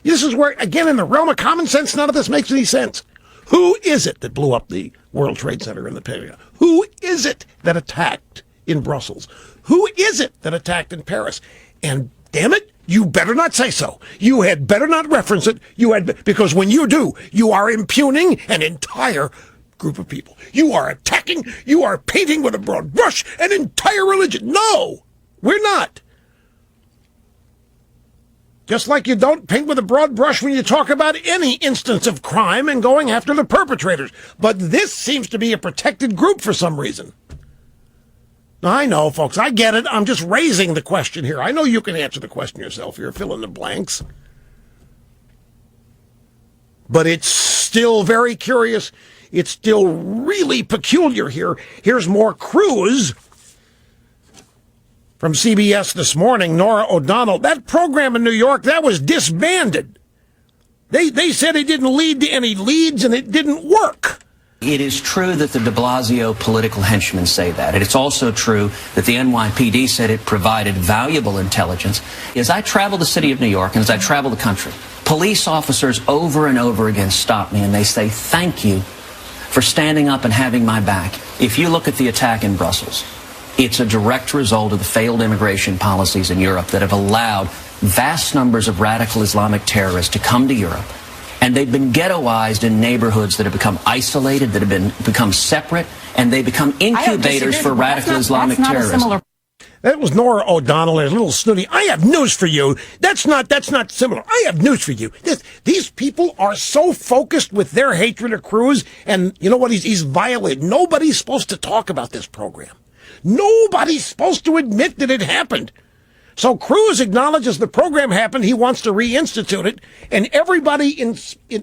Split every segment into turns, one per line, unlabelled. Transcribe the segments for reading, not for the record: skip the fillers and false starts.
This is where, again, in the realm of common sense, none of this makes any sense. Who is it that blew up the World Trade Center in the Pentagon? Who is it that attacked in Brussels? Who is it that attacked in Paris? And damn it, you better not say so. You had better not reference it. Because when you do, you are impugning an entire group of people. You are attacking, you are painting with a broad brush an entire religion. No, we're not. Just like you don't paint with a broad brush when you talk about any instance of crime and going after the perpetrators. But this seems to be a protected group for some reason. I know, folks, I get it. I'm just raising the question here. I know you can answer the question yourself here, fill in the blanks. But it's still very curious. It's still really peculiar here. Here's more Cruz from CBS this morning, Nora O'Donnell. That program in New York, that was disbanded. They said it didn't lead to any leads and it didn't work.
It is true that the de Blasio political henchmen say that. And it's also true that the NYPD said it provided valuable intelligence. As I travel the city of New York and as I travel the country, police officers over and over again stop me and they say, thank you for standing up and having my back. If you look at the attack in Brussels, it's a direct result of the failed immigration policies in Europe that have allowed vast numbers of radical Islamic terrorists to come to Europe. And they've been ghettoized in neighborhoods that have become isolated, that have become separate, and they become incubators for radical Islamic terrorism.
That was Nora O'Donnell, a little snooty. I have news for you. That's not similar. I have news for you. These people are so focused with their hatred of Cruz, and you know what? He's violated. Nobody's supposed to talk about this program. Nobody's supposed to admit that it happened. So Cruz acknowledges the program happened. He wants to reinstitute it. And everybody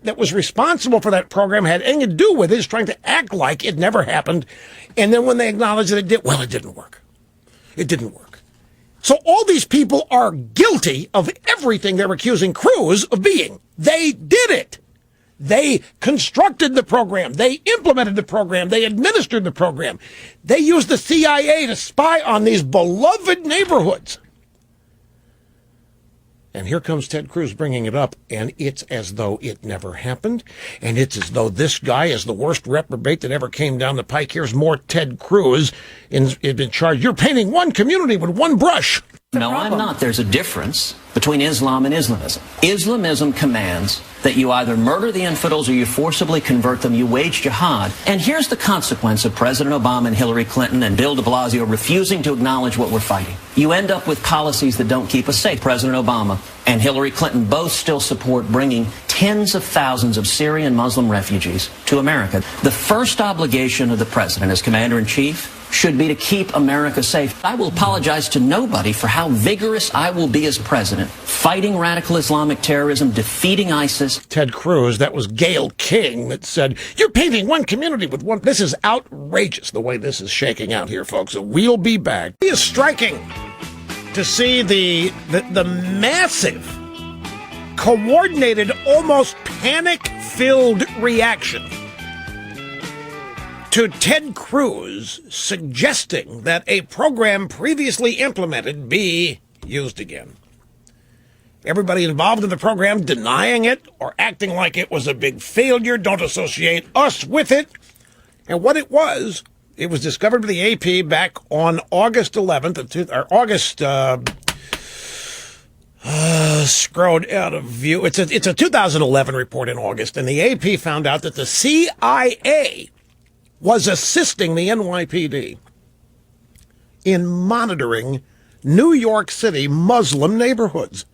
that was responsible for that program had anything to do with it is trying to act like it never happened. And then when they acknowledge that it did, well, it didn't work. It didn't work. So all these people are guilty of everything they're accusing Cruz of being. They did it. They constructed the program. They implemented the program. They administered the program. They used the CIA to spy on these beloved neighborhoods. And here comes Ted Cruz bringing it up, and it's as though it never happened, and it's as though this guy is the worst reprobate that ever came down the pike. Here's more Ted Cruz in charge. You're painting one community with one brush.
No, I'm not. There's a difference between Islam and Islamism. Islamism commands that you either murder the infidels or you forcibly convert them, you wage jihad. And here's the consequence of President Obama and Hillary Clinton and Bill de Blasio refusing to acknowledge what we're fighting. You end up with policies that don't keep us safe. President Obama and Hillary Clinton both still support bringing tens of thousands of Syrian Muslim refugees to America. The first obligation of the president as commander-in-chief should be to keep America safe. I will apologize to nobody for how vigorous I will be as president, fighting radical Islamic terrorism, defeating ISIS.
Ted Cruz, that was Gayle King that said, you're painting one community with one. This is outrageous the way this is shaking out here, folks. We'll be back. It is striking to see the massive, coordinated, almost panic-filled reaction to Ted Cruz suggesting that a program previously implemented be used again. Everybody involved in the program denying it or acting like it was a big failure, don't associate us with it. And what it was discovered by the AP back on August 11th, or August, scrolled out of view. It's a 2011 report in August, and the AP found out that the CIA was assisting the NYPD in monitoring New York City Muslim neighborhoods.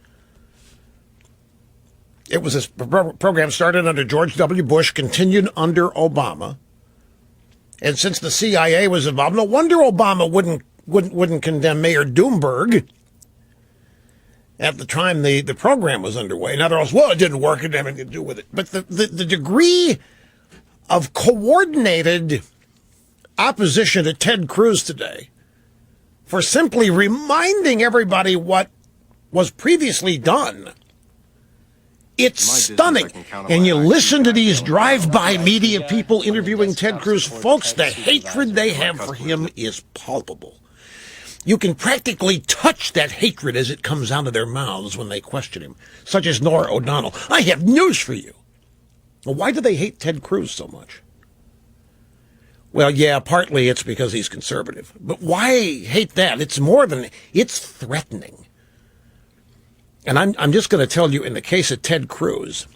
It was a program started under George W. Bush, continued under Obama. And since the CIA was involved, no wonder Obama wouldn't condemn Mayor Doomberg at the time the program was underway. In other words, well, it didn't work, it didn't have anything to do with it. But the degree of coordinated opposition to Ted Cruz today for simply reminding everybody what was previously done, it's stunning. And you listen to these drive-by media people interviewing Ted Cruz, folks, the hatred they have for him is palpable. You can practically touch that hatred as it comes out of their mouths when they question him, such as Norah O'Donnell. I have news for you. Well, why do they hate Ted Cruz so much? Well, yeah, partly it's because he's conservative. But why hate that? It's more than, it's threatening. And I'm just going to tell you, in the case of Ted Cruz,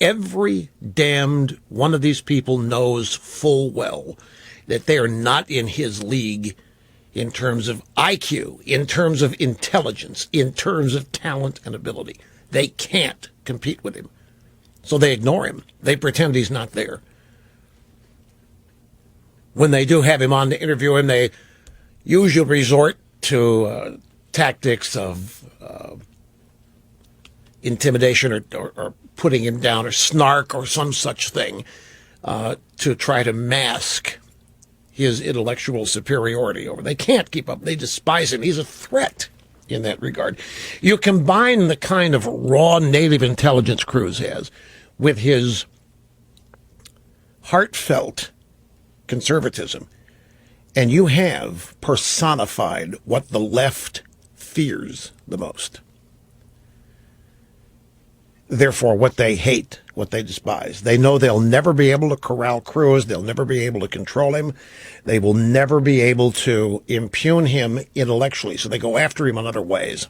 every damned one of these people knows full well that they are not in his league in terms of IQ, in terms of intelligence, in terms of talent and ability. They can't compete with him. So they ignore him. They pretend he's not there. When they do have him on to interview him, they usually resort to tactics of intimidation or putting him down or snark or some such thing to try to mask his intellectual superiority over. They can't keep up. They despise him. He's a threat in that regard. You combine the kind of raw native intelligence Cruz has with his heartfelt conservatism, and you have personified what the left fears the most. Therefore, what they hate, what they despise. They know they'll never be able to corral Cruz. They'll never be able to control him. They will never be able to impugn him intellectually, so they go after him in other ways.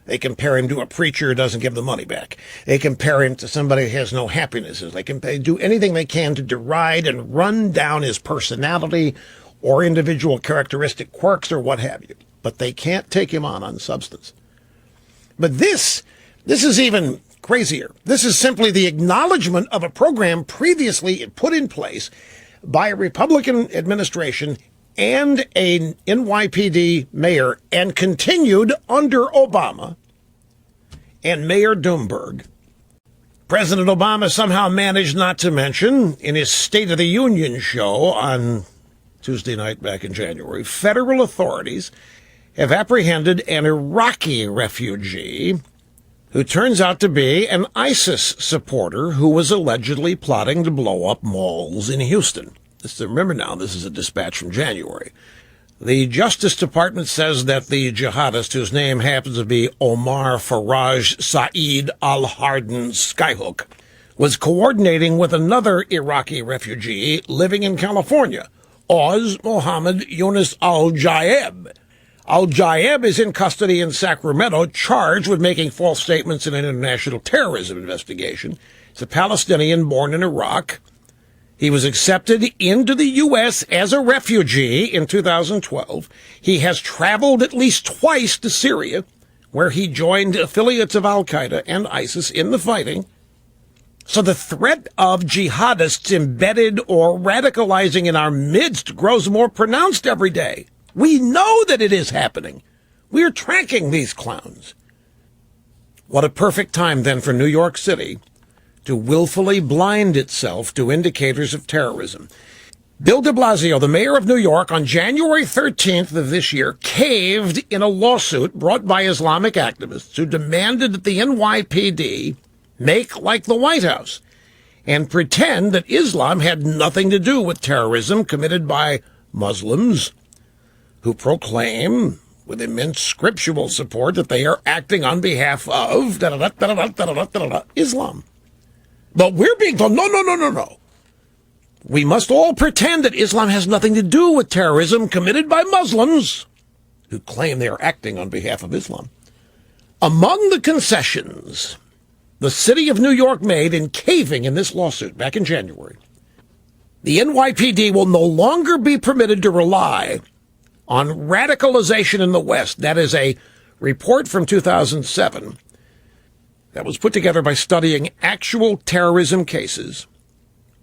They compare him to a preacher who doesn't give the money back. They compare him to somebody who has no happinesses. They can do anything they can to deride and run down his personality or individual characteristic quirks or what have you. But they can't take him on substance. But this is even crazier. This is simply the acknowledgement of a program previously put in place by a Republican administration and an NYPD mayor, and continued under Obama and Mayor Doomberg. President Obama somehow managed not to mention in his State of the Union show on Tuesday night back in January, federal authorities have apprehended an Iraqi refugee who turns out to be an ISIS supporter who was allegedly plotting to blow up malls in Houston. Remember now, this is a dispatch from January. The Justice Department says that the jihadist, whose name happens to be Omar Faraj Saeed al-Hardan Skyhook, was coordinating with another Iraqi refugee living in California, Oz Mohammed Yunus al-Jaeb. Al-Jaeb is in custody in Sacramento, charged with making false statements in an international terrorism investigation. He's a Palestinian born in Iraq. He was accepted into the U.S. as a refugee in 2012. He has traveled at least twice to Syria, where he joined affiliates of al-Qaeda and ISIS in the fighting. So the threat of jihadists embedded or radicalizing in our midst grows more pronounced every day. We know that it is happening. We are tracking these clowns. What a perfect time then for New York City to willfully blind itself to indicators of terrorism. Bill de Blasio, the mayor of New York, on January 13th of this year, caved in a lawsuit brought by Islamic activists who demanded that the NYPD make like the White House and pretend that Islam had nothing to do with terrorism committed by Muslims who proclaim with immense scriptural support that they are acting on behalf of Islam. But we're being told, no. We must all pretend that Islam has nothing to do with terrorism committed by Muslims who claim they are acting on behalf of Islam. Among the concessions the city of New York made in caving in this lawsuit back in January, the NYPD will no longer be permitted to rely on radicalization in the West. That is a report from 2007 that was put together by studying actual terrorism cases.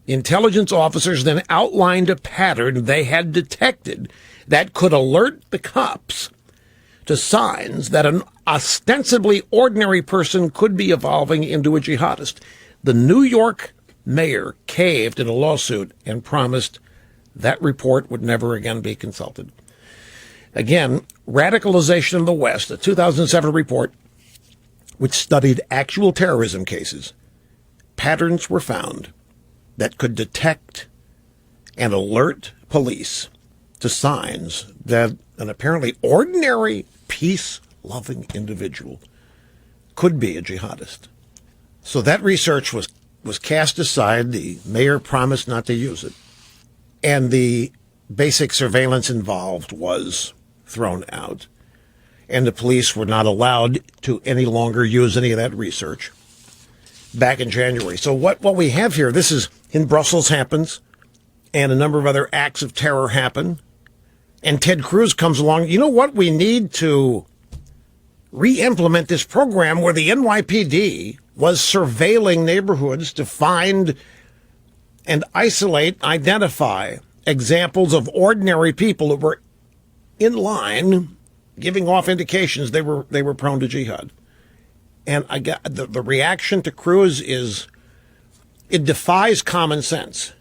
Intelligence officers then outlined a pattern they had detected that could alert the cops to signs that an ostensibly ordinary person could be evolving into a jihadist. The New York mayor caved in a lawsuit and promised that report would never again be consulted. Again, radicalization in the West, a 2007 report which studied actual terrorism cases. Patterns were found that could detect and alert police to signs that an apparently ordinary, peace-loving individual could be a jihadist. So that research was cast aside. The mayor promised not to use it. And the basic surveillance involved was thrown out. And the police were not allowed to any longer use any of that research back in January. So what we have here, this is in Brussels happens, and a number of other acts of terror happen. And Ted Cruz comes along. You know what? We need to re-implement this program where the NYPD was surveilling neighborhoods to find and isolate, identify examples of ordinary people who were in line, giving off indications they were prone to jihad. And I got the reaction to Cruz is it defies common sense.